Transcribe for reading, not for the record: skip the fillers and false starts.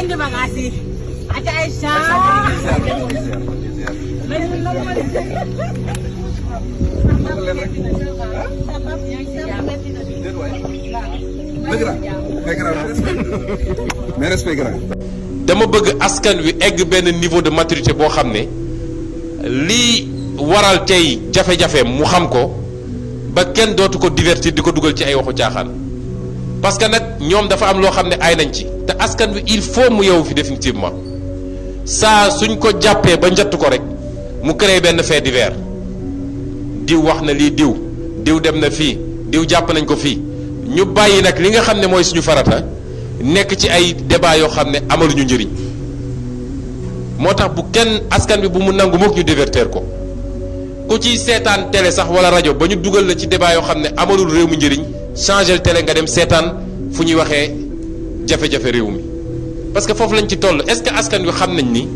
indi bagage yi. ati Aïcha. dama bëgg askan wi egg benn niveau de maturité boo xam ne lii waral tey jafe-jafe mu xam ko ba kenn dootu ko divertir di ko dugal ci ay waxu caaxaan parce que nag ñoom dafa am loo xam ne ay nañ ci te askan wi il faut mu yeewu fi définitivement saa suñ ko jàppee ba njatt ko rek mu créé benn fait divers diw wax na lii diw dem na fii diw jàpp nañ ko fii ñu bàyyi nag li nga xam ne mooy suñu farata nekk ci ay débat yoo xam ne amaluñu njëriñ moo tax bu kenn askan bi bu mu nangu mook ñu divertir ko ku ci seetaan télé sax wala rajo ba ñu dugal la ci débat yoo xam ne amalul réew mi njëriñ changer télé nga dem seetaan fu ñuy waxee jafe-jafe réew mi parce que foofu lañ ci toll est-ce que askan wi xam nañ ni